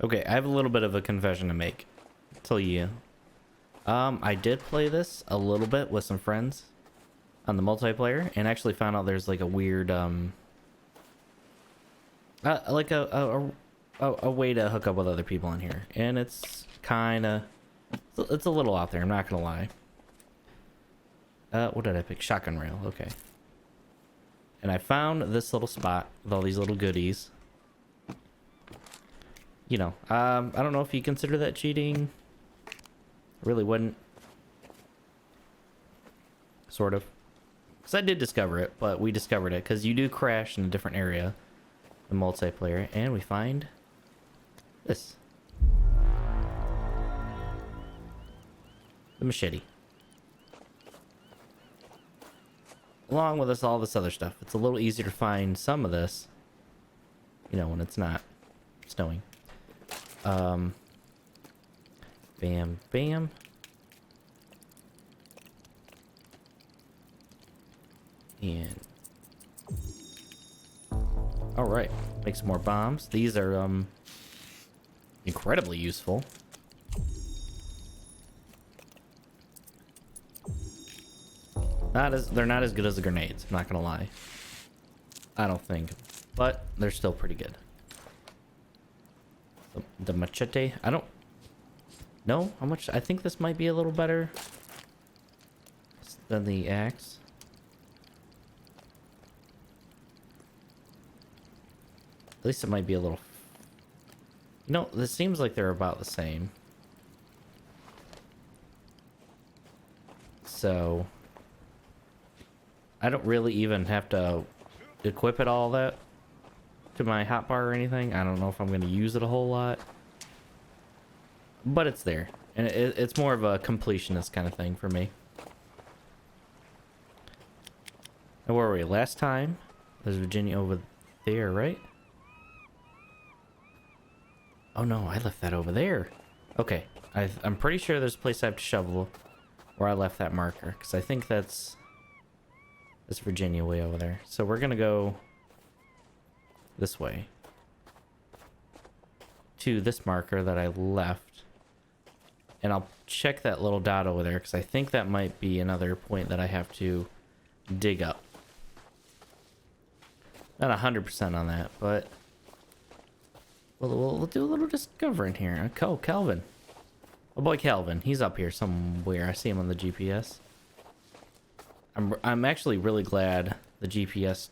Okay, I have a little bit of a confession to make. Tell you. I did play this a little bit with some friends on the multiplayer, and actually found out there's like a weird like a way to hook up with other people in here, and it's it's a little out there. I'm not gonna lie. What did I pick? Shotgun rail. Okay. And I found this little spot with all these little goodies. You know, I don't know if you consider that cheating. I really wouldn't. Sort of. Because I did discover it, but we discovered it because you do crash in a different area in multiplayer, and we find this. The machete. Along with all this other stuff. It's a little easier to find some of this, you know, when it's not snowing. Bam, bam. And all right, make some more bombs. These are incredibly useful. They're not as good as the grenades, I'm not gonna lie. I don't think, but they're still pretty good. The machete, I don't know how much. I think this might be a little better than the axe. At least it might be a little. You know, this seems like they're about the same. So I don't really even have to equip it all that to my hotbar or anything. I don't know if I'm going to use it a whole lot, but it's there, and it's more of a completionist kind of thing for me. Now, where were we last time? There's Virginia over there, right? Oh no, I left that over there. Okay, I'm pretty sure there's a place I have to shovel where I left that marker, because I think that's Virginia way over there. So we're gonna go this way to this marker that I left, and I'll check that little dot over there, because I think that might be another point that I have to dig up. Not 100% on that, but we'll do a little discovering here. Oh, Calvin. Oh boy, Calvin. He's up here somewhere. I see him on the GPS. I'm actually really glad the GPS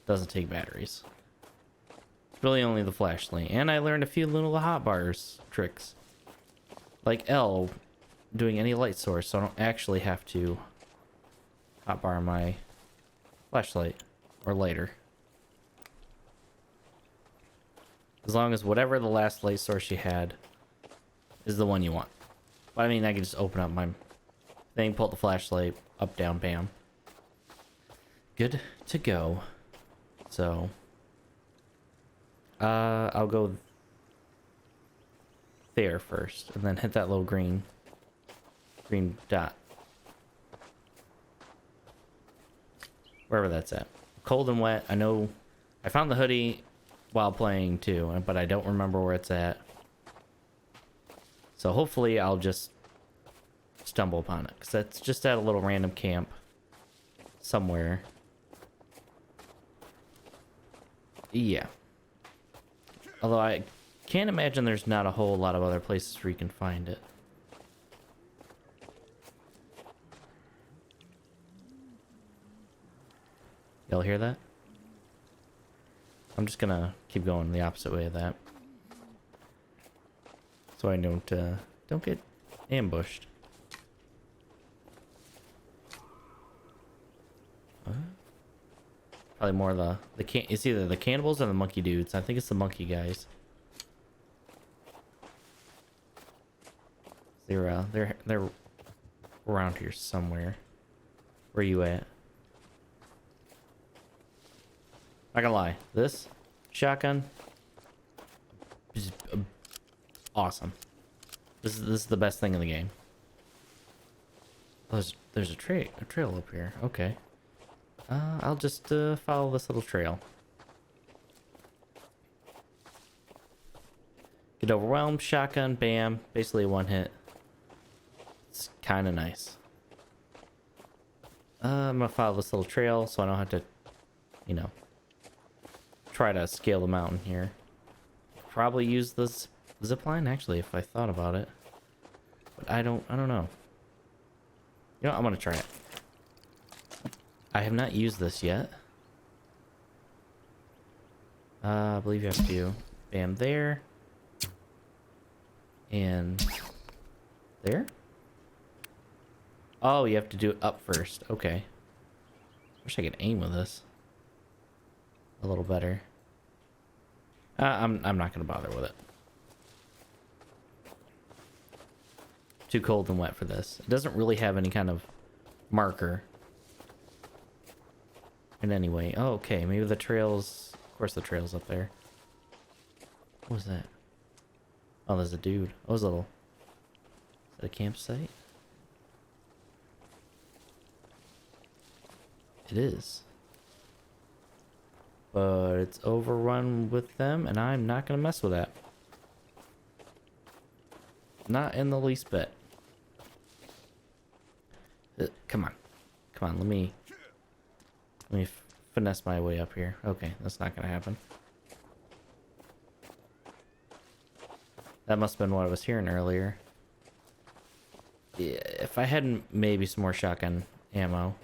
doesn't take batteries. It's really only the flashlight. And I learned a few little hotbars tricks. Like L doing any light source, so I don't actually have to hotbar my flashlight or lighter. As long as whatever the last light source you had is the one you want. But I mean, I can just open up my thing, pull the flashlight, up, down, bam. Good to go. So, I'll go there first, and then hit that little green dot. Wherever that's at. Cold and wet. I know I found the hoodie while playing too, but I don't remember where it's at. So hopefully I'll just stumble upon it, because that's just at a little random camp somewhere. Yeah. Although I can't imagine there's not a whole lot of other places where you can find it. Y'all hear that? I'm just gonna keep going the opposite way of that, so I don't get ambushed. Probably more of it's either the cannibals or the monkey dudes. I think it's the monkey guys. They're around here somewhere. Where you at? Not gonna lie, this shotgun is awesome. This is the best thing in the game. Oh, there's a trail up here. Okay. I'll just follow this little trail. Get overwhelmed, shotgun, bam. Basically a one hit. It's kind of nice. I'm gonna follow this little trail so I don't have to, you know, try to scale the mountain here. Probably use this zip line actually if I thought about it. But I don't know. You know, I'm gonna try it. I have not used this yet. I believe you have to bam there. And there? Oh, you have to do it up first. Okay. Wish I could aim with this a little better. I'm not gonna bother with it. Too cold and wet for this. It doesn't really have any kind of marker. In any way. Oh, okay. Maybe the trail's... Of course the trail's up there. What was that? Oh, there's a dude. Oh, there's a little... Is that a campsite? It is. But it's overrun with them, and I'm not gonna mess with that. Not in the least bit. Come on. Come on, let me finesse my way up here. Okay, that's not gonna happen. That must have been what I was hearing earlier. Yeah, if I had maybe some more shotgun ammo,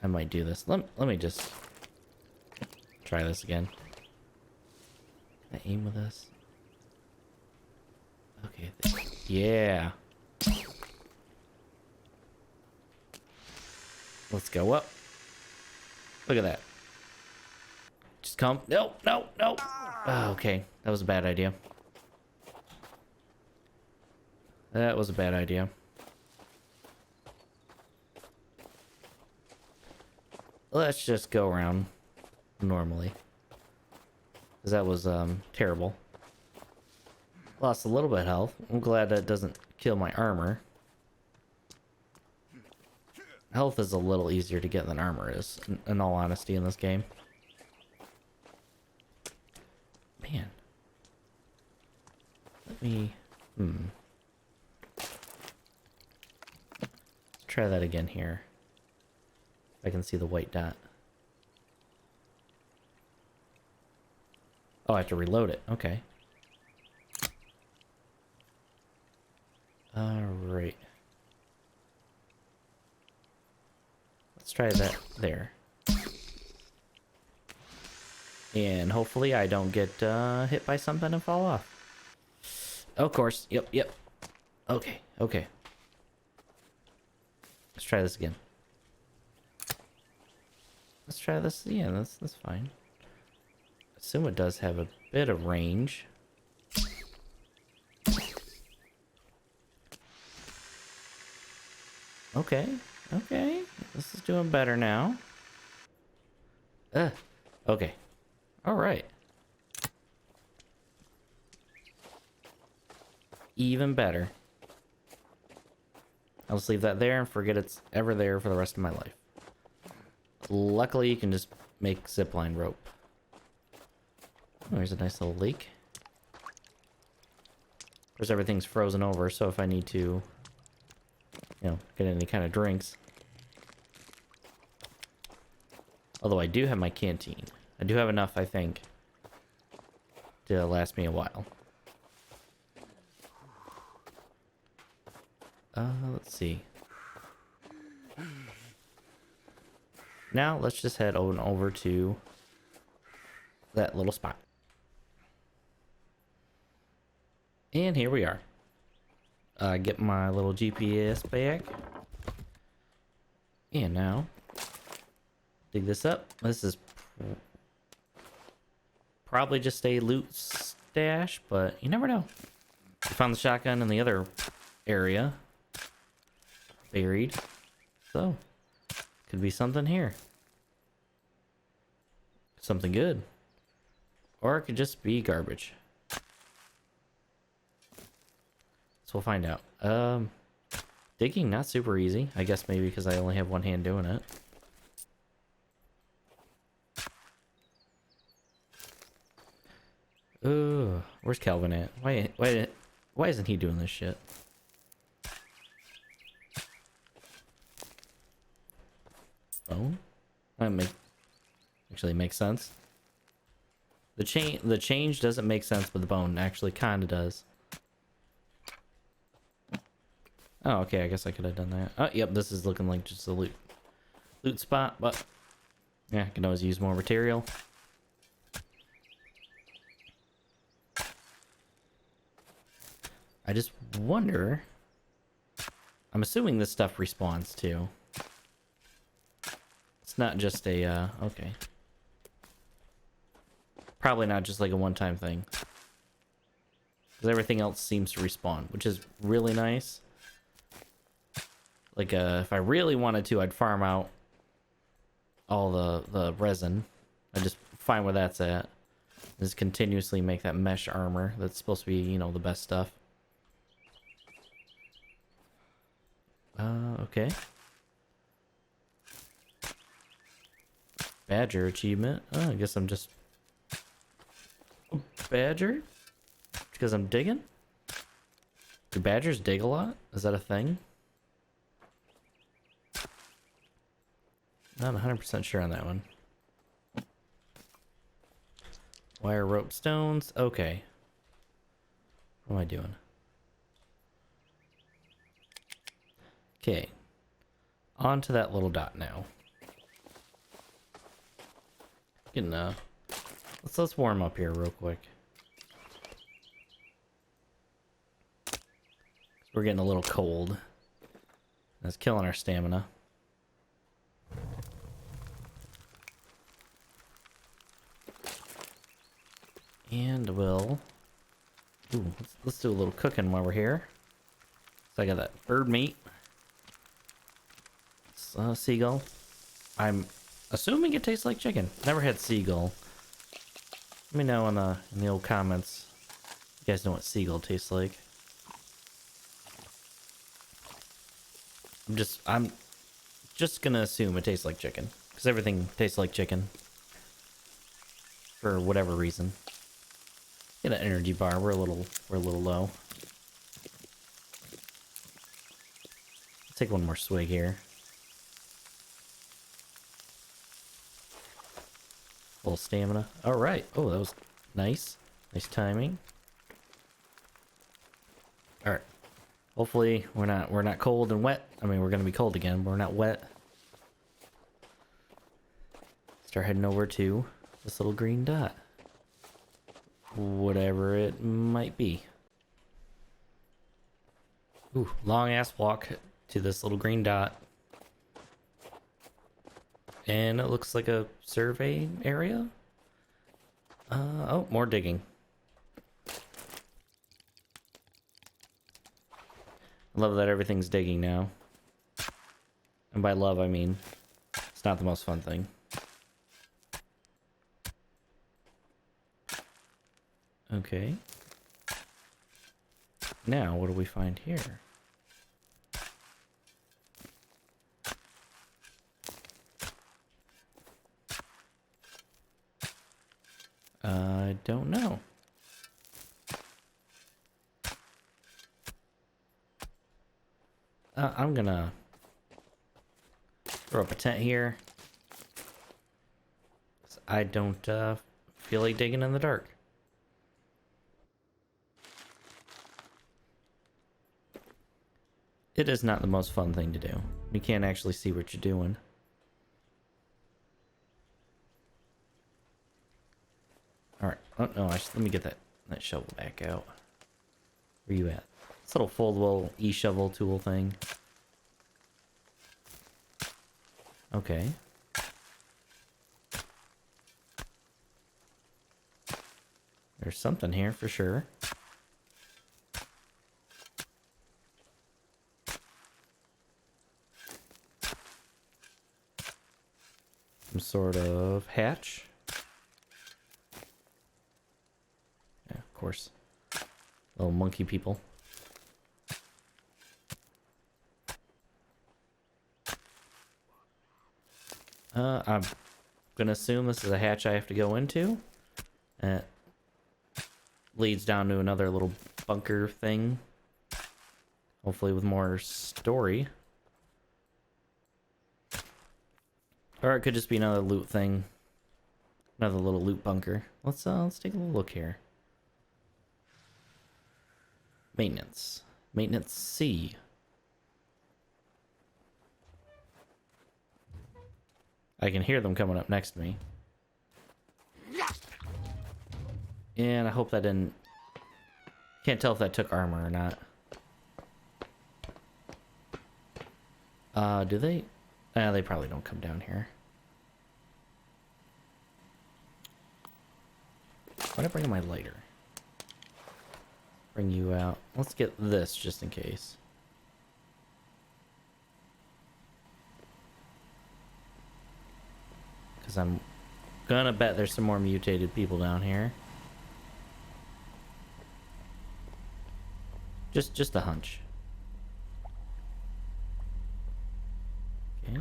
I might do this. Let me just try this again. Can I aim with this? Okay, yeah. Let's go up. Look at that. Just come. No, no, no. Oh, okay, that was a bad idea. That was a bad idea. Let's just go around normally. Because that was terrible. Lost a little bit of health. I'm glad that doesn't kill my armor. Health is a little easier to get than armor is, in all honesty, in this game. Man. Let me... Try that again here. I can see the white dot. Oh, I have to reload it. Okay. Alright. Let's try that there. And hopefully I don't get hit by something and fall off. Of course. Yep, yep. Okay, okay. Let's try this again. Let's try this. Yeah, that's fine. Assume it does have a bit of range. Okay, okay. This is doing better now. Okay. Alright. Even better. I'll just leave that there and forget it's ever there for the rest of my life. Luckily, you can just make zipline rope. Oh, there's a nice little lake. Of course, everything's frozen over, so if I need to, you know, get any kind of drinks. Although I do have my canteen. I do have enough, I think, to last me a while. Let's see. Now, let's just head on over to that little spot. And here we are. Get my little GPS back. And now, dig this up. This is probably just a loot stash, but you never know. I found the shotgun in the other area. Buried. So, could be something here. Something good. Or it could just be garbage. So we'll find out. Digging, not super easy. I guess maybe because I only have one hand doing it. Ooh, Where's Calvin at? Why isn't he doing this shit? Oh, that actually makes sense. The change doesn't make sense, but the bone actually kind of does. Oh, okay. I guess I could have done that. Oh, yep. This is looking like just a loot spot, but yeah, I can always use more material. I just wonder. I'm assuming this stuff respawns too. It's not just a okay. Probably not just like a one-time thing. Because everything else seems to respawn, which is really nice. Like, if I really wanted to, I'd farm out all the resin. I just find where that's at. Just continuously make that mesh armor. That's supposed to be, you know, the best stuff. Okay. Badger achievement. Oh, I guess I'm just... Badger? Because I'm digging? Do badgers dig a lot? Is that a thing? Not 100% sure on that one. Wire rope stones. Okay. What am I doing? Okay. On to that little dot now. Getting let's warm up here real quick. We're getting a little cold. That's killing our stamina. And we'll... Ooh, let's do a little cooking while we're here. So I got that bird meat. Seagull. I'm assuming it tastes like chicken. Never had seagull. Let me know in the old comments. You guys know what seagull tastes like. I'm just gonna assume it tastes like chicken. Because everything tastes like chicken. For whatever reason. Get an energy bar. We're a little low. Let's take one more swig here. Full stamina. All right. Oh, that was nice. Nice timing. All right. Hopefully we're not cold and wet. I mean, we're gonna be cold again, but we're not wet. Start heading over to this little green dot. Whatever it might be. Ooh, long ass walk to this little green dot. And it looks like a survey area. Oh, more digging. I love that everything's digging now. And by love, I mean, it's not the most fun thing. Okay. Now, what do we find here? I don't know. I'm gonna throw up a tent here. I don't feel like digging in the dark. It is not the most fun thing to do. You can't actually see what you're doing. Alright. Oh, no, let me get that shovel back out. Where you at? This little foldable e-shovel tool thing. Okay. There's something here for sure. Some sort of hatch. Yeah, of course. Little monkey people. I'm gonna assume this is a hatch I have to go into. leads down to another little bunker thing. Hopefully with more story. Or it could just be another loot thing. Another little loot bunker. Let's take a little look here. Maintenance. Maintenance C. I can hear them coming up next to me. And I hope that didn't... Can't tell if that took armor or not. Do they? They probably don't come down here. Why'd I bring my lighter? Bring you out. Let's get this just in case. Because I'm gonna bet there's some more mutated people down here. Just a hunch. Okay.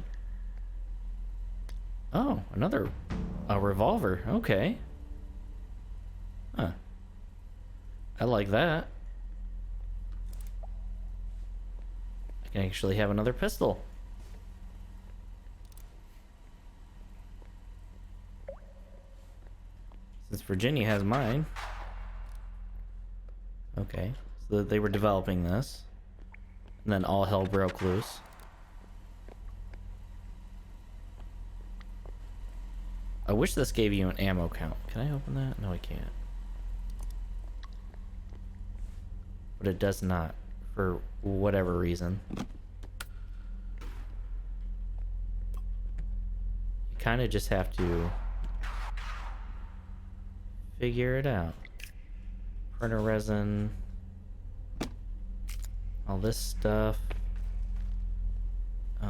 Oh, a revolver. Okay. Huh. I like that. I can actually have another pistol. Since Virginia has mine. Okay. So they were developing this. And then all hell broke loose. I wish this gave you an ammo count. Can I open that? No, I can't. But it does not, for whatever reason. You kind of just have to figure it out. Printer resin. All this stuff. Is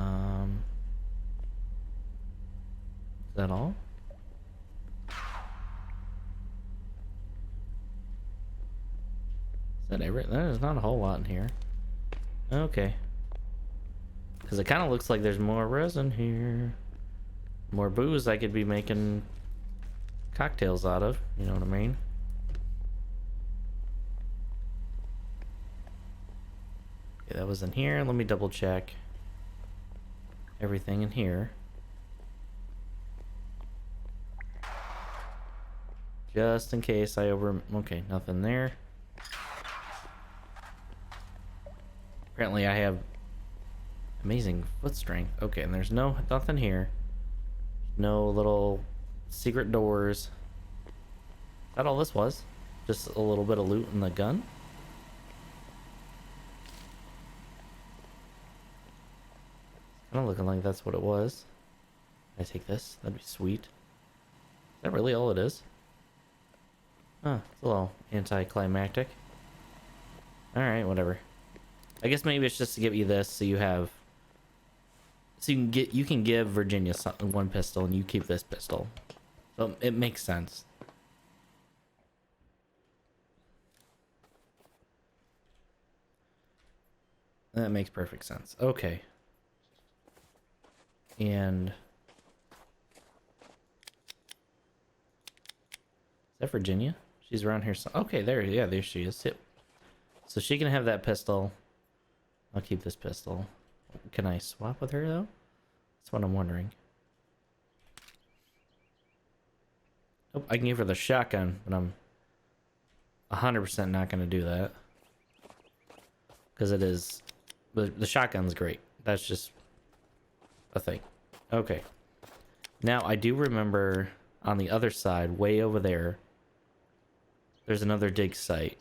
that all? Is that everything? There's not a whole lot in here. Okay. Because it kind of looks like there's more resin here. More booze I could be making cocktails out of. You know what I mean? Okay, that was in here. Let me double check everything in here. Just in case I okay, nothing there. Apparently I have amazing foot strength. Okay, and there's nothing here. No little secret doors. Is that all this was? Just a little bit of loot in the gun? Kind of looking like that's what it was. Can I take this? That'd be sweet. Is that really all it is? Huh, it's a little anticlimactic. Alright, whatever. I guess maybe it's just to give you this so you have... So you can give Virginia one pistol and you keep this pistol. So it makes sense. That makes perfect sense. Okay. And... Is that Virginia? She's around here. Okay, there she is. Yep. So she can have that pistol. I'll keep this pistol. Can I swap with her though? That's what I'm wondering. Oh, I can give her the shotgun, but I'm 100% not going to do that. Because it is... The shotgun's great. That's just a thing. Okay. Now, I do remember on the other side, way over there, there's another dig site.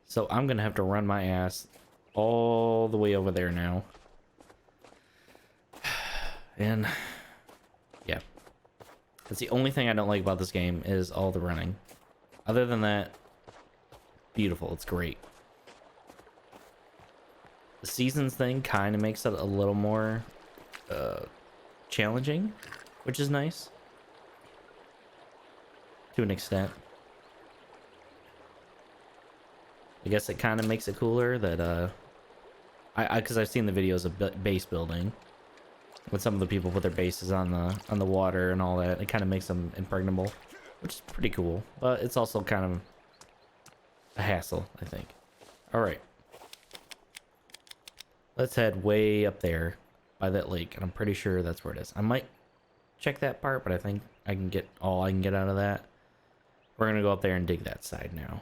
So I'm going to have to run my ass all the way over there now. And yeah. That's the only thing I don't like about this game is all the running. Other than that, beautiful. It's great. The seasons thing kind of makes it a little more challenging, which is nice. To an extent. I guess it kind of makes it cooler that because I've seen the videos of base building when some of the people put their bases on the water and all that. It kind of makes them impregnable. which is pretty cool, but it's also kind of a hassle, I think. All right. Let's head way up there by that lake, and I'm pretty sure that's where it is. I might check that part, but I think I can get all I can get out of that. We're gonna go up there and dig that side now.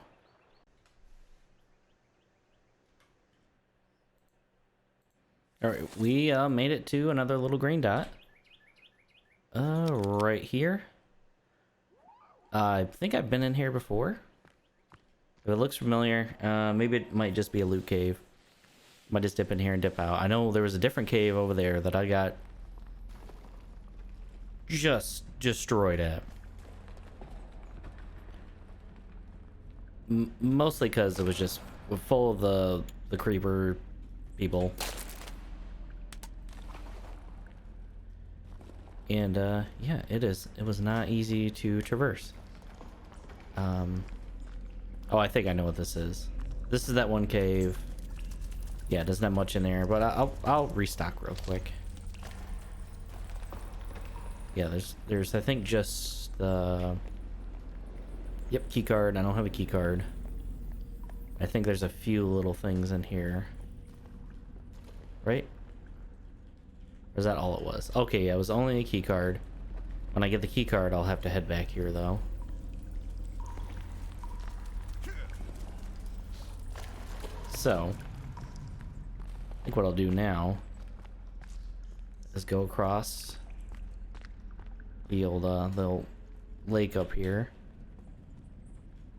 All right, we made it to another little green dot. Right here. I think I've been in here before. If it looks familiar, maybe it might just be a loot cave. Might just dip in here and dip out. I know there was a different cave over there that I got just destroyed at. Mostly because it was just full of the creeper people. And yeah, it was not easy to traverse. Oh, I think I know what this is. This is that one cave. Yeah, it doesn't have much in there, but I'll restock real quick. Yeah, there's I think just yep, key card. I don't have a key card. I think there's a few little things in here. Right? Or is that all it was? Okay, yeah, it was only a key card. When I get the key card, I'll have to head back here though. So, I think what I'll do now is go across the old the lake up here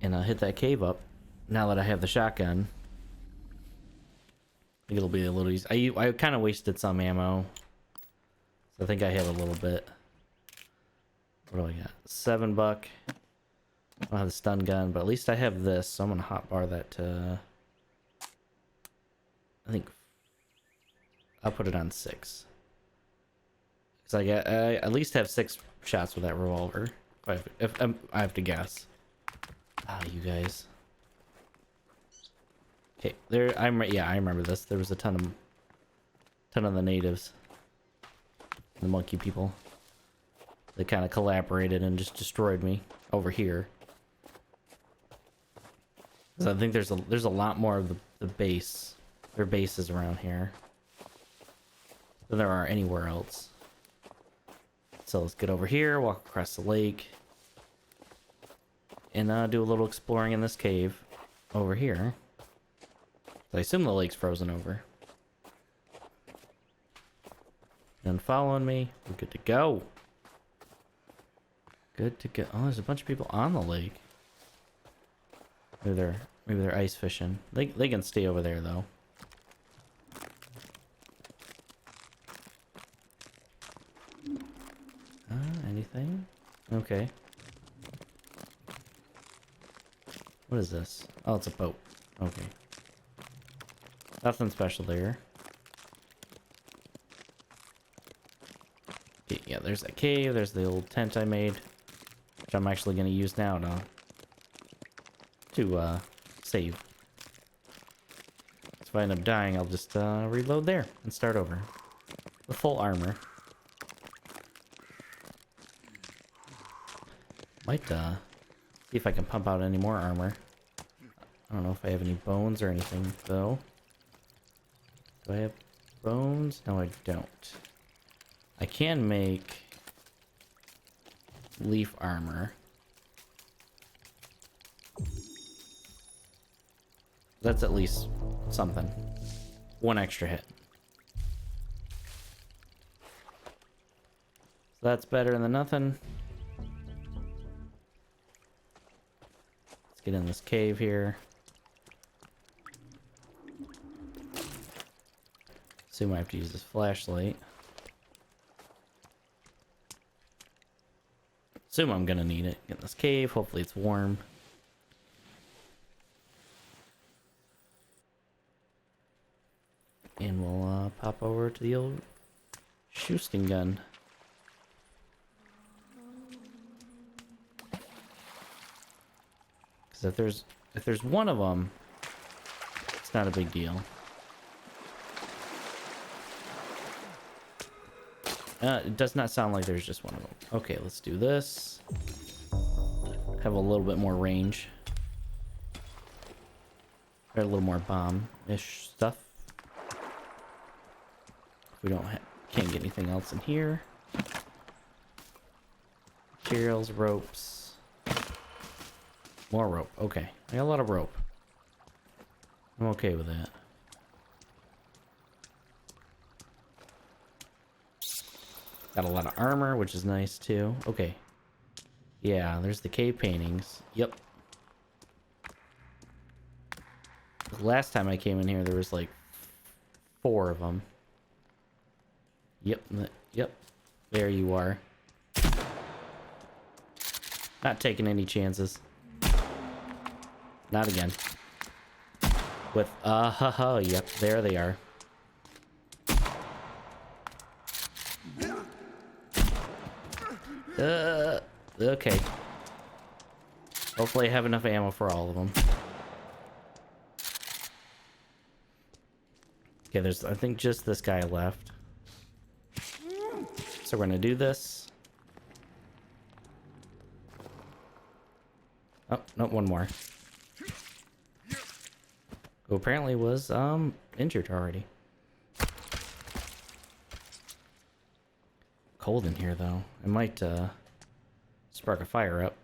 and hit that cave up. Now that I have the shotgun, I think it'll be a little easy. I kind of wasted some ammo, so I think I have a little bit. What do I got? $7. I don't have the stun gun, but at least I have this, so I'm gonna hotbar that to, I think I'll put it on 6. Because I at least have 6 shots with that revolver. If I have to guess. Ah, you guys. Okay, there. Yeah, I remember this. There was a ton of the natives, the monkey people. They kind of collaborated and just destroyed me over here. So I think there's a lot more of the base. Their bases around here than there are anywhere else. So let's get over here, walk across the lake, and do a little exploring in this cave over here. I assume the lake's frozen over. And following me, we're good to go. Good to go. Oh, there's a bunch of people on the lake. Maybe they're ice fishing. They can stay over there though. Anything? Okay. What is this? Oh, it's a boat. Okay. Nothing special there. Okay, yeah, there's that cave. There's the old tent I made, which I'm actually going to use now to save. So if I end up dying, I'll just reload there and start over with full armor. Might see if I can pump out any more armor. I don't know if I have any bones or anything though. Do I have bones? No, I don't. I can make leaf armor. That's at least something. One extra hit. So that's better than nothing. Get in this cave here. Assume I have to use this flashlight. Assume I'm gonna need it. Get in this cave. Hopefully it's warm. And we'll pop over to the old shooting gun. If there's one of them, it's not a big deal. It does not sound like there's just one of them. Okay, let's do this. have a little bit more range. Or a little more bomb-ish stuff. We can't get anything else in here. Materials, ropes. More rope. Okay. I got a lot of rope. I'm okay with that. Got a lot of armor, which is nice too. Okay. Yeah, there's the cave paintings. Yep. Last time I came in here, there was like 4 of them. Yep. Yep. There you are. Not taking any chances. Not again. With, yep, there they are. Okay. Hopefully I have enough ammo for all of them. Okay, there's, I think, just this guy left. So we're gonna do this. Oh, no, one more. Who apparently was, injured already. Cold in here, though. It might, spark a fire up.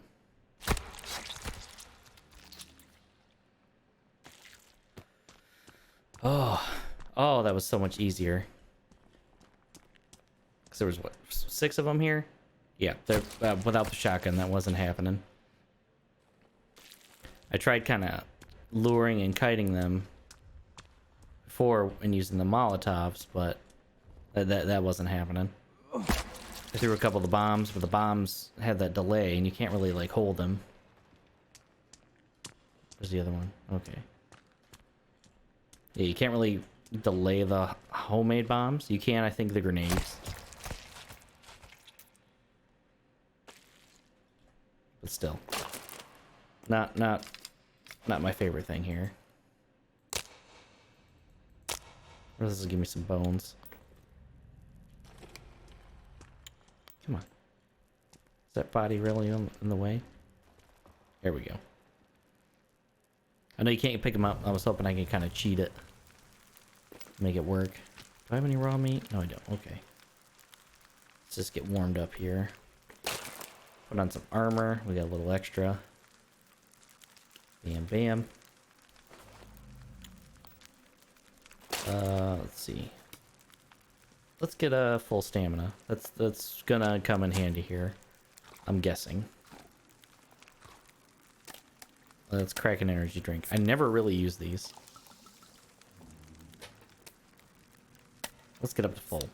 Oh, that was so much easier. Because there was, what, 6 of them here? Yeah, without the shotgun, that wasn't happening. I tried kind of luring and kiting them before and using the Molotovs, but that wasn't happening. I threw a couple of the bombs, but the bombs had that delay, and you can't really, like, hold them. Where's the other one? Okay. Yeah, you can't really delay the homemade bombs. You can, I think, the grenades. But still. Not my favorite thing here. This will give me some bones. Come on. Is that body really in the way? There we go. I know you can't pick them up. I was hoping I could kind of cheat it. Make it work. Do I have any raw meat? No, I don't. Okay. Let's just get warmed up here. Put on some armor. We got a little extra. Bam, bam. Let's see. Let's get a full stamina. That's gonna come in handy here, I'm guessing. Let's crack an energy drink. I never really use these. Let's get up to full.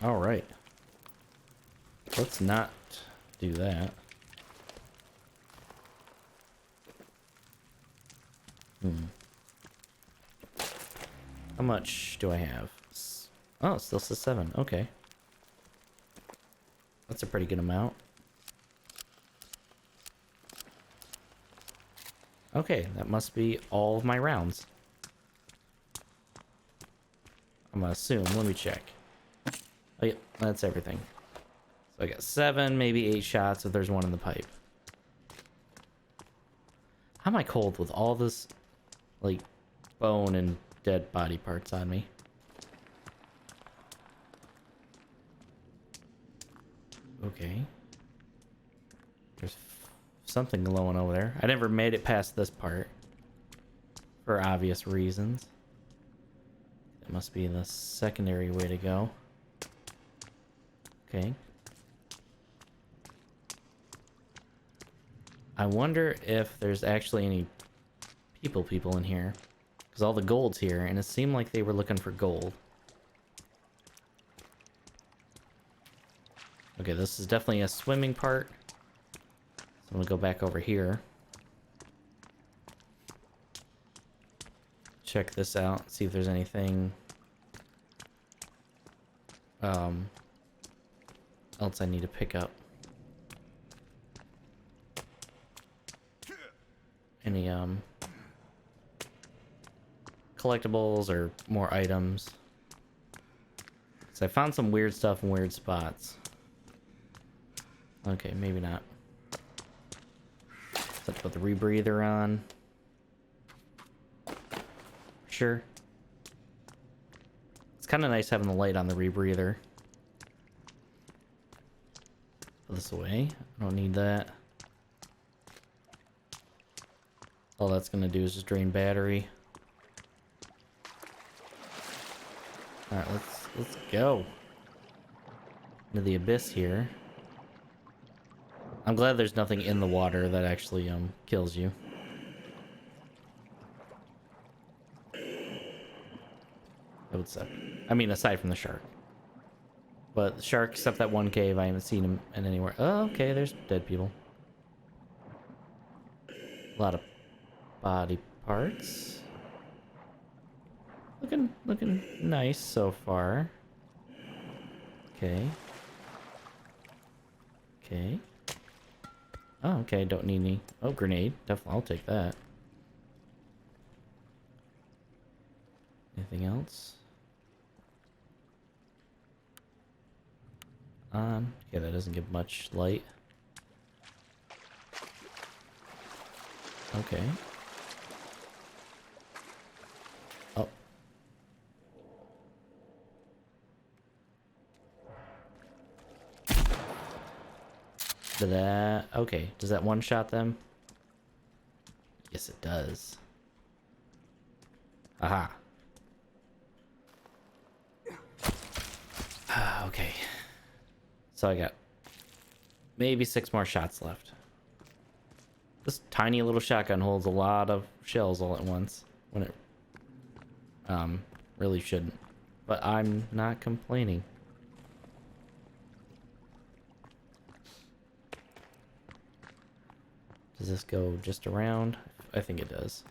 All right. Let's not do that. How much do I have? Oh, it still says 7. Okay. That's a pretty good amount. Okay, that must be all of my rounds. I'm gonna assume. Let me check. Oh, yeah, that's everything. So I got 7, maybe 8 shots if there's one in the pipe. How am I cold with all this, like, bone and dead body parts on me? Okay. There's something glowing over there. I never made it past this part. For obvious reasons. That must be the secondary way to go. Okay. I wonder if there's actually any people in here. Because all the gold's here, and it seemed like they were looking for gold. Okay, this is definitely a swimming part. So I'm gonna go back over here. Check this out, see if there's anything else I need to pick up. Any collectibles or more items. So I found some weird stuff in weird spots. Okay, maybe not. Let's put the rebreather on. Sure. It's kind of nice having the light on the rebreather. Put this away. I don't need that. All that's gonna do is just drain battery. Alright, let's go. Into the abyss here. I'm glad there's nothing in the water that actually kills you. That would suck. I mean, aside from the shark. But the shark, except that one cave, I haven't seen him in anywhere. Oh, okay, there's dead people. A lot of body parts. Looking nice so far. Okay. Okay. Oh, okay, don't need any. Oh, grenade. Definitely, I'll take that. Anything else? Okay, that doesn't give much light. Okay. Oh. Did that... Okay, does that one-shot them? Yes, it does. Aha. Okay. So I got maybe 6 more shots left. This tiny little shotgun holds a lot of shells all at once when it really shouldn't. But I'm not complaining. Does this go just around? I think it does.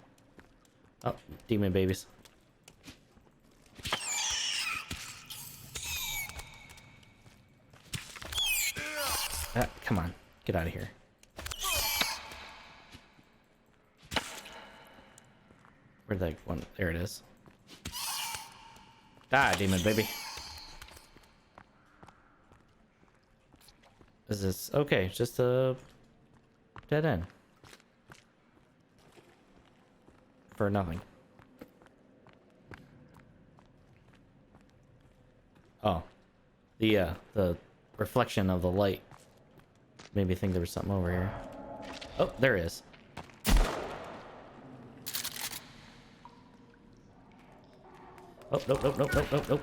Oh, demon babies. Ah, come on. Get out of here. Where'd that one? There it is. Die, demon baby. Is this... Okay, just a dead end. For nothing. Oh. The reflection of the light made me think there was something over here. Oh, there is. Oh, nope, nope, nope, nope, nope, nope.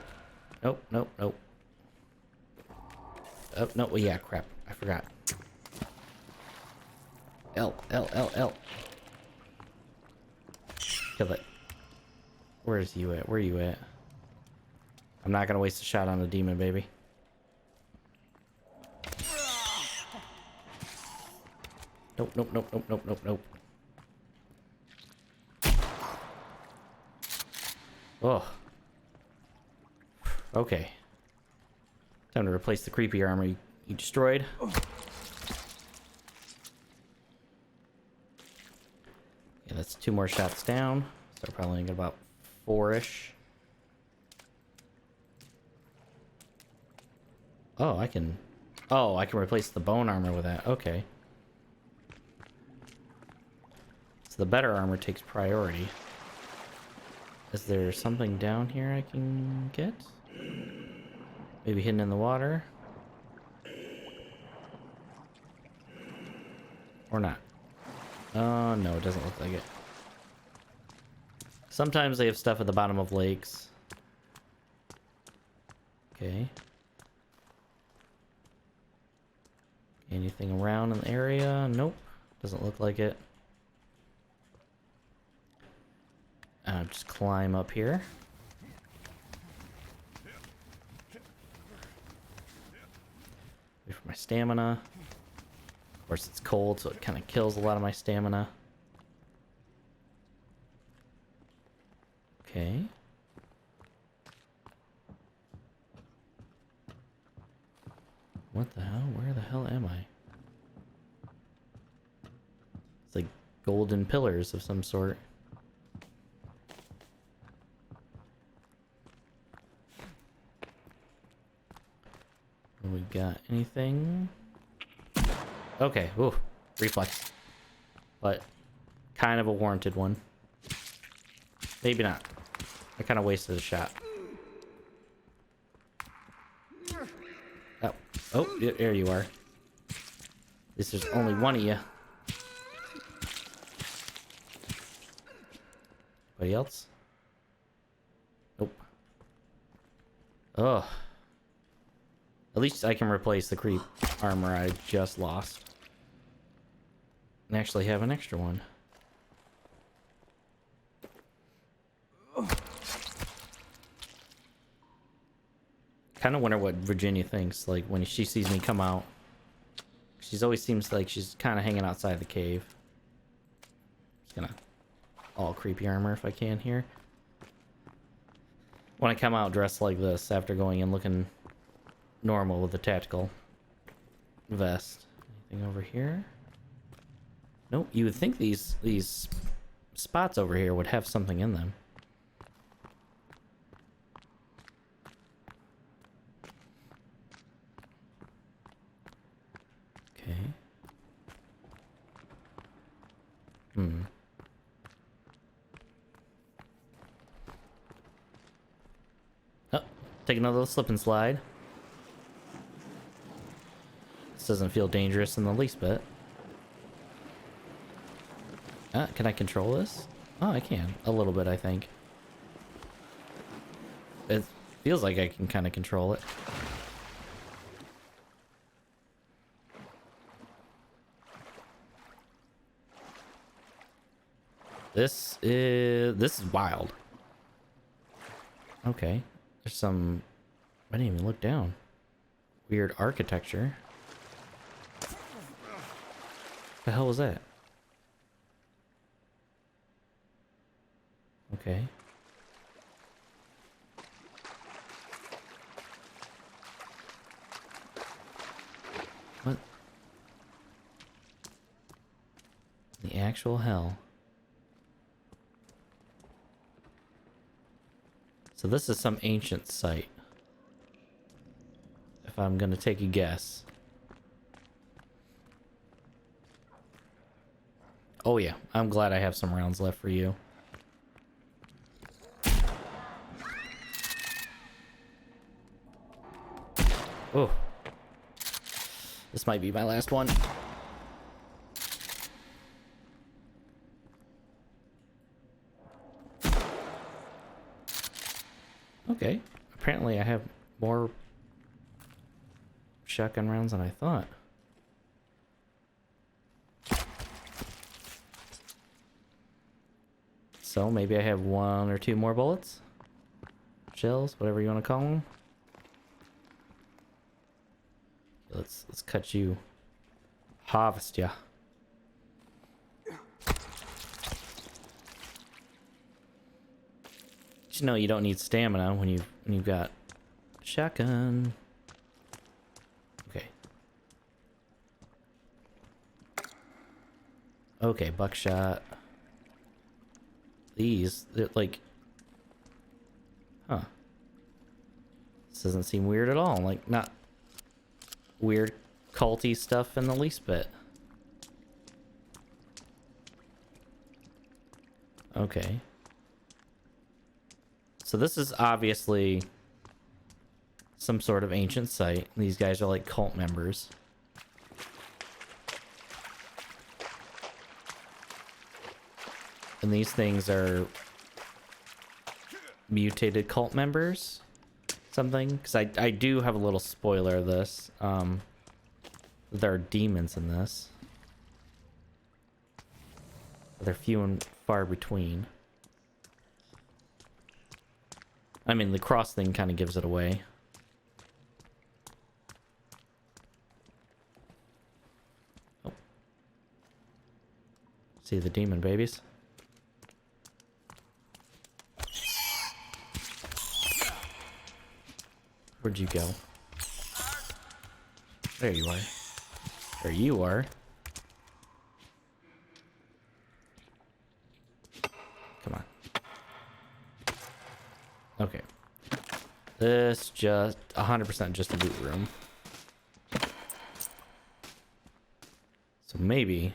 Nope, nope, nope. Oh, no, well, yeah, crap. I forgot. L. Kill it. Where's you at? Where are you at? I'm not gonna waste a shot on the demon, baby. Nope, nope, nope, nope, nope, nope, nope. Oh. Okay. Time to replace the creepy armor you destroyed. Yeah, that's 2 more shots down. So probably get about 4-ish. Oh, I can replace the bone armor with that. Okay. So the better armor takes priority. Is there something down here I can get? Maybe hidden in the water? Or not? Oh, no, it doesn't look like it. Sometimes they have stuff at the bottom of lakes. Okay. Anything around in the area? Nope. Doesn't look like it. Just climb up here. Wait for my stamina. Of course, it's cold, so it kind of kills a lot of my stamina. Okay. What the hell? Where the hell am I? It's like golden pillars of some sort. got anything? Okay, ooh, reflex. But kind of a warranted one. Maybe not. I kind of wasted a shot. Oh, oh, there you are. At least there's only one of you. Anybody else? Nope. Ugh. At least I can replace the creep armor I just lost. And actually have an extra one. Kind of wonder what Virginia thinks, like, when she sees me come out. She's always seems like she's kind of hanging outside the cave. Just gonna all creepy armor if I can here. When I come out dressed like this after going and looking normal with the tactical vest. Anything over here? Nope. You would think these spots over here would have something in them. Okay. Oh, take another slip and slide. This doesn't feel dangerous in the least bit. Can I control this? Oh, I can. A little bit, I think. It feels like I can kind of control it. This is wild. Okay. There's some... I didn't even look down. Weird architecture. The hell was that? Okay. What? The actual hell? So this is some ancient site. If I'm gonna take a guess. Oh yeah, I'm glad I have some rounds left for you. Oh. This might be my last one. Okay. Apparently I have more shotgun rounds than I thought. So maybe I have 1 or 2 more bullets? Shells, whatever you want to call them. Let's cut you. Harvest ya. You know you don't need stamina when you've got a shotgun. Okay. Okay, buckshot. These, they're like, huh. This doesn't seem weird at all. Like, not weird culty stuff in the least bit. Okay. So this is obviously some sort of ancient site. These guys are like cult members. And these things are mutated cult members. Something, because I do have a little spoiler of this. There are demons in this. They're few and far between. I mean, the cross thing kind of gives it away. Oh. See the demon babies? Where'd you go? There you are. There you are. Come on. Okay. This just 100% just a loot room. So maybe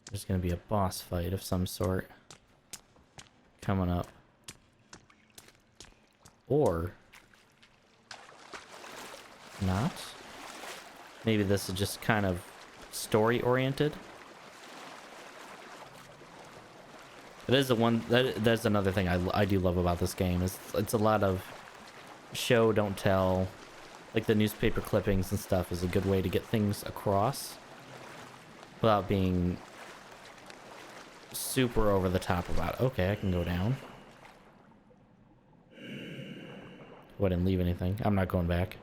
there's gonna be a boss fight of some sort coming up. Or not. Maybe this is just kind of story oriented. It is the one that's another thing I do love about this game is it's a lot of show don't tell. Like the newspaper clippings and stuff is a good way to get things across without being super over the top about it. Okay, I can go down. Oh, I didn't leave anything. I'm not going back.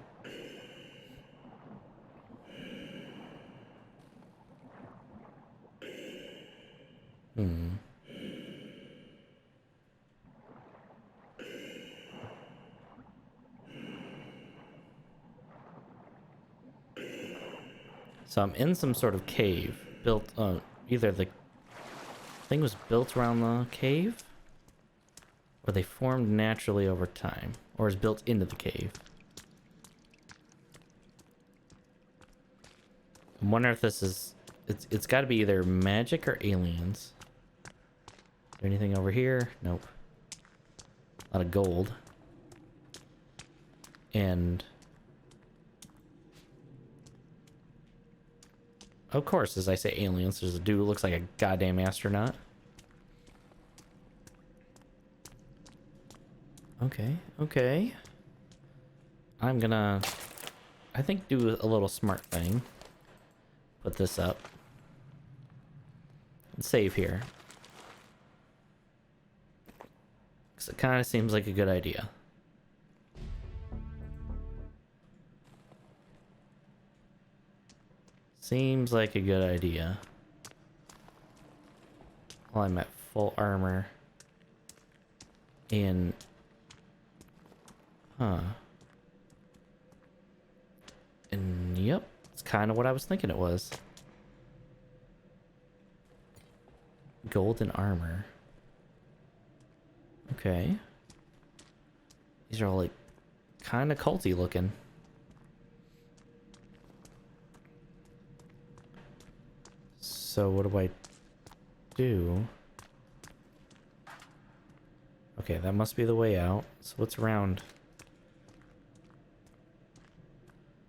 So I'm in some sort of cave built, either the thing was built around the cave or they formed naturally over time or is built into the cave. I'm wondering if this is, it's got to be either magic or aliens. Is there anything over here? Nope. A lot of gold. And of course, as I say aliens, there's a dude who looks like a goddamn astronaut. Okay, okay. I'm gonna, I think, do a little smart thing. Put this up. And save here. Because it kind of seems like a good idea. Seems like a good idea. Well, I'm at full armor. And... Huh. And yep, it's kind of what I was thinking it was. Golden armor. Okay. These are all like kind of culty looking. So what do I do? Okay, that must be the way out. So what's around?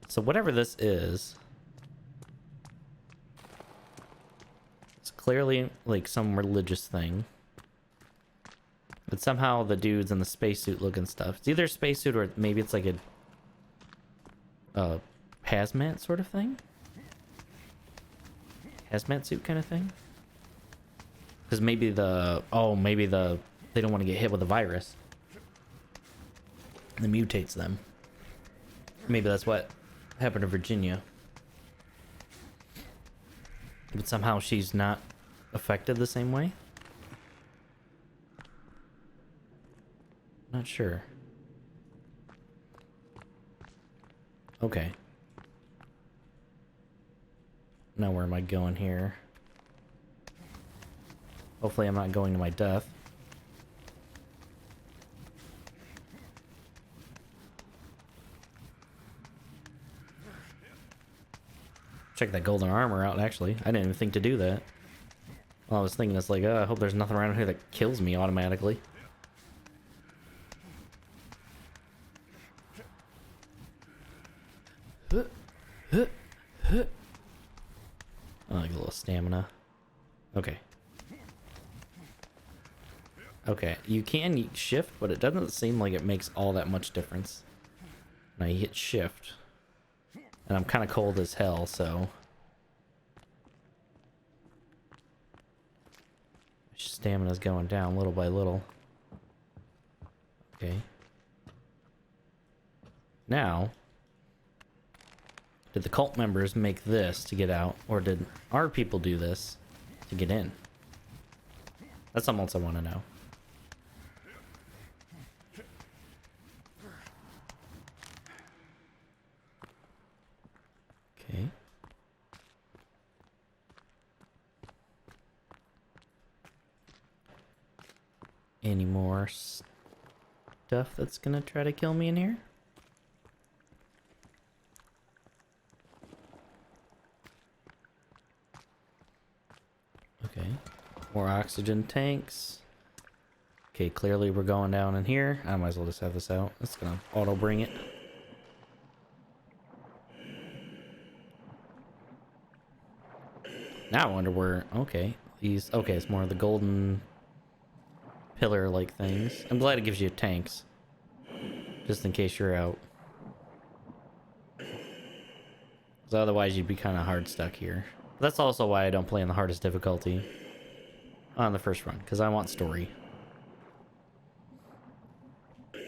So whatever this is, it's clearly like some religious thing. But somehow the dudes in the spacesuit looking stuff. It's either a spacesuit or maybe it's like a hazmat sort of thing. Hazmat suit kind of thing. Because maybe they don't want to get hit with a virus. It mutates them. Maybe that's what happened to Virginia. But somehow she's not affected the same way. Not sure. Okay. Now where am I going here? Hopefully I'm not going to my death. Check that golden armor out, actually. I didn't even think to do that. Well, I was thinking it's like, I hope there's nothing around here that kills me automatically. I like a little stamina. Okay. Okay, you can shift, but it doesn't seem like it makes all that much difference. Now you hit shift. And I'm kind of cold as hell, so... Stamina's going down little by little. Okay. Now... Did the cult members make this to get out, or did our people do this to get in? That's something else I want to know. Okay. Any more stuff that's gonna try to kill me in here? Okay. More oxygen tanks. Okay, clearly we're going down in here. I might as well just have this out. It's gonna auto bring it. Now I wonder where... Okay. These... Okay, it's more of the golden pillar-like things. I'm glad it gives you tanks. Just in case you're out. Because otherwise you'd be kind of hard stuck here. But that's also why I don't play on the hardest difficulty on the first run. Because I want story.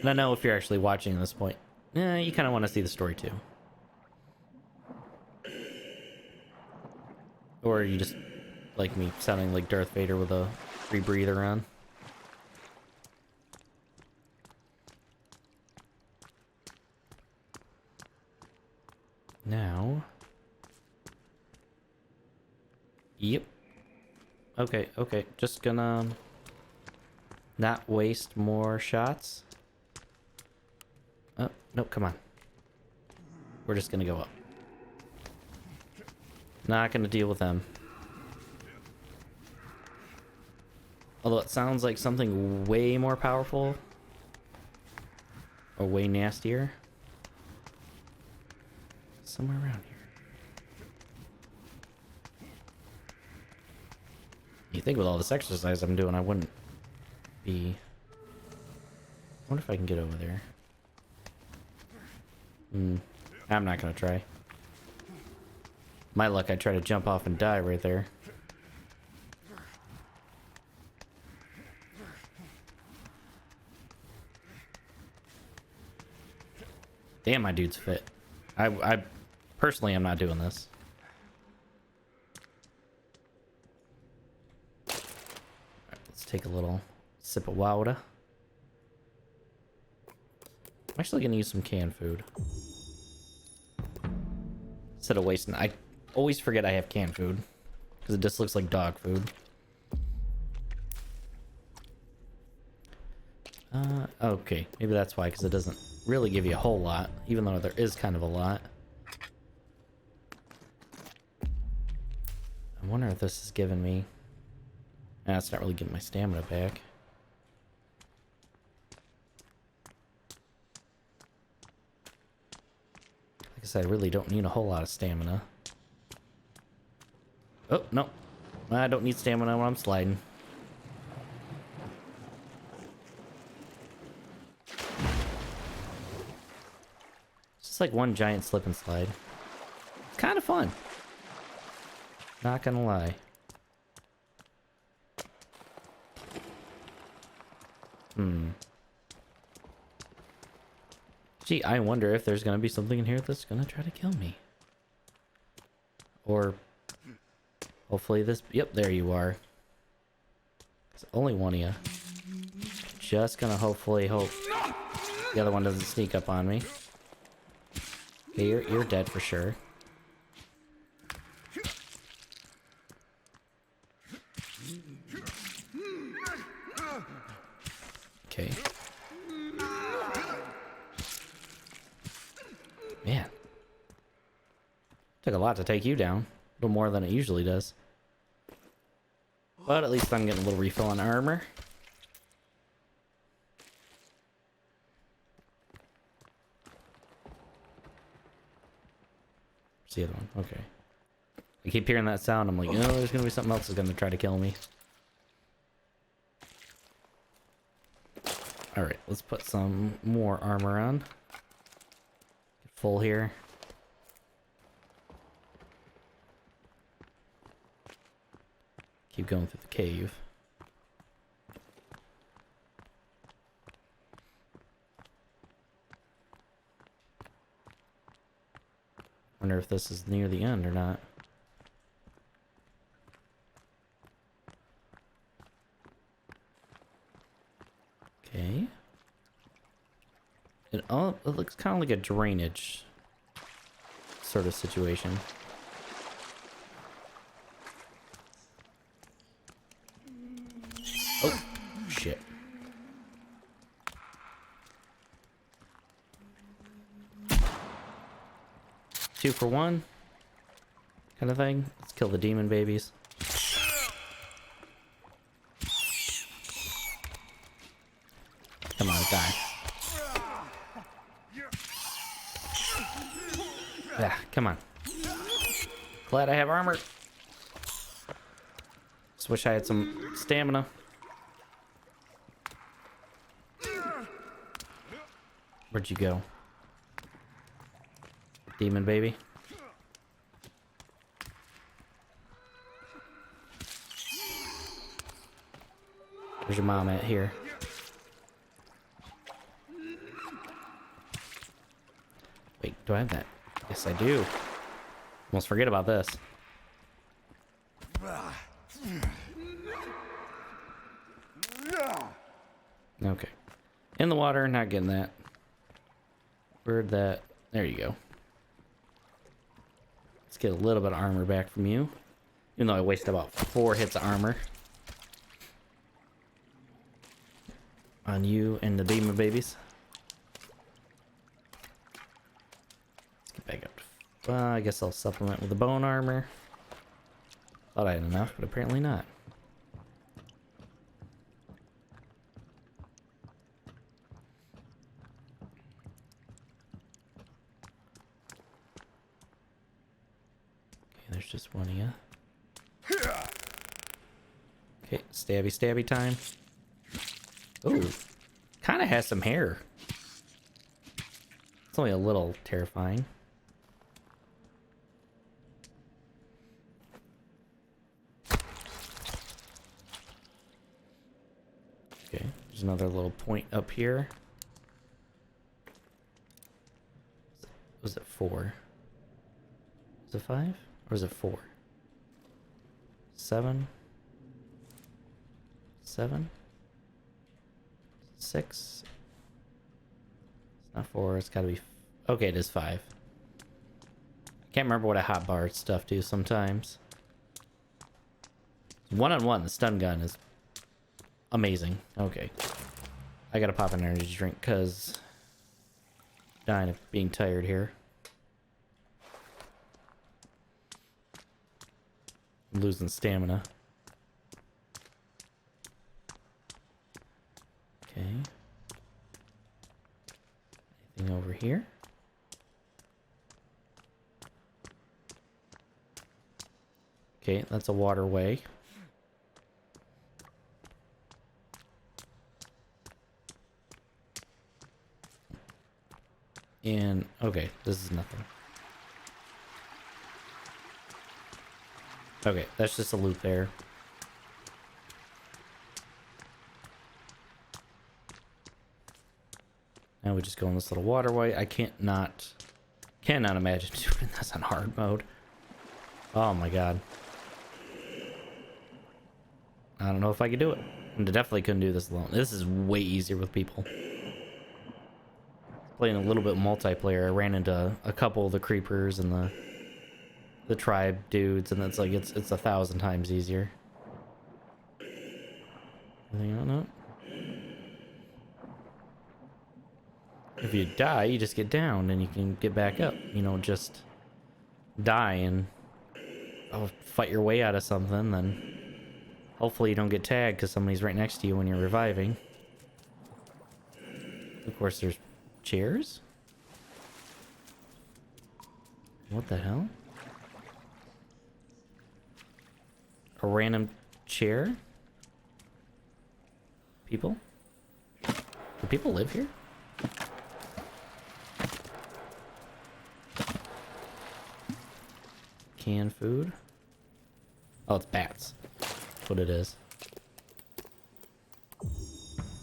And I know if you're actually watching at this point, you kind of want to see the story too. Or you just like me sounding like Darth Vader with a rebreather on. Now. Yep. Okay, okay. Just gonna not waste more shots. Oh, no, come on. We're just gonna go up. Not gonna deal with them. Although it sounds like something way more powerful. Or way nastier. Somewhere around here. You think with all this exercise I'm doing, I wouldn't be... I wonder if I can get over there. I'm not gonna try. My luck, I try to jump off and die right there. Damn, my dude's fit. I personally am not doing this. Alright, let's take a little sip of water. I'm actually gonna use some canned food. Instead of wasting... I always forget I have canned food. Because it just looks like dog food. Okay. Maybe that's why, because it doesn't really give you a whole lot. Even though there is kind of a lot. I wonder if this is giving me... Nah, it's not really giving my stamina back. Like I said, I really don't need a whole lot of stamina. Oh, no. I don't need stamina when I'm sliding. It's just like one giant slip and slide. It's kind of fun. Not gonna lie. Gee, I wonder if there's gonna be something in here that's gonna try to kill me. Or... hopefully this... Yep, there you are. It's only one of you. Just gonna hopefully hope the other one doesn't sneak up on me. Okay, you're dead for sure. Okay. Man. Took a lot to take you down. A little more than it usually does. But at least I'm getting a little refill on armor. Where's the other one? Okay. I keep hearing that sound. I'm like, oh, there's gonna be something else that's gonna try to kill me. Alright, let's put some more armor on. Get full here. Keep going through the cave. Wonder if this is near the end or not. Okay. It looks kind of like a drainage sort of situation. Oh, shit. Two for one kind of thing. Let's kill the demon babies. Come on, die. Yeah, come on. Glad I have armor. Just wish I had some stamina. Where'd you go? Demon baby. Where's your mom at here? Wait, do I have that? Yes, I do. Almost forget about this. Okay. In the water, not getting that. Where'd that? There you go. Let's get a little bit of armor back from you. Even though I wasted about 4 hits of armor. On you and the demon babies. Let's get back up. I guess I'll supplement with the bone armor. Thought I had enough, but apparently not. Okay, there's just one of you. Okay, stabby stabby time. Ooh, kind of has some hair. It's only a little terrifying. Okay, there's another little point up here. Was it 4? Was it 5? Or was it 4? 7? 7? 6? It's not 4, it's gotta be... Okay, it is 5. I can't remember what a hotbar stuff do sometimes. 1-on-1, the stun gun is amazing. Okay. I gotta pop an energy drink because dying of being tired here. I'm losing stamina. Okay. Anything over here? Okay, that's a waterway. And, okay, this is nothing. Okay, that's just a loop there. Now we just go in this little waterway. I cannot imagine doing this on hard mode. Oh my god. I don't know if I could do it. I definitely couldn't do this alone. This is way easier with people. Playing a little bit multiplayer, I ran into a couple of the creepers and the tribe dudes, and it's like it's 1,000 times easier. Anything on that? If you die, you just get down and you can get back up. You know, just die and fight your way out of something, then hopefully you don't get tagged because somebody's right next to you when you're reviving. Of course, there's chairs? What the hell? A random chair? People? Do people live here? Canned food? Oh, it's bats. That's what it is.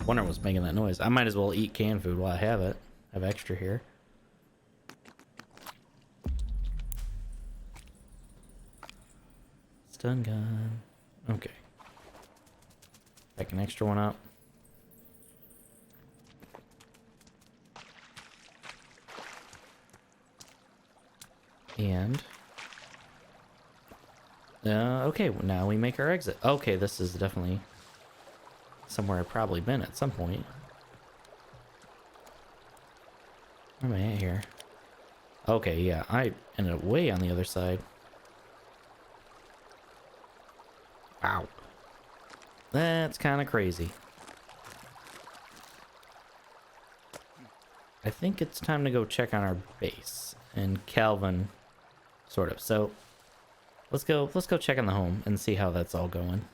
Wonder what's making that noise. I might as well eat canned food while I have it. I have extra here. Stun gun. Okay. Pick an extra one up. And okay, well, now we make our exit. Okay, this is definitely somewhere I've probably been at some point. Where am I at here? Okay, yeah, I ended up way on the other side. Wow. That's kind of crazy. I think it's time to go check on our base and Calvin, sort of. So let's go check on the home and see how that's all going.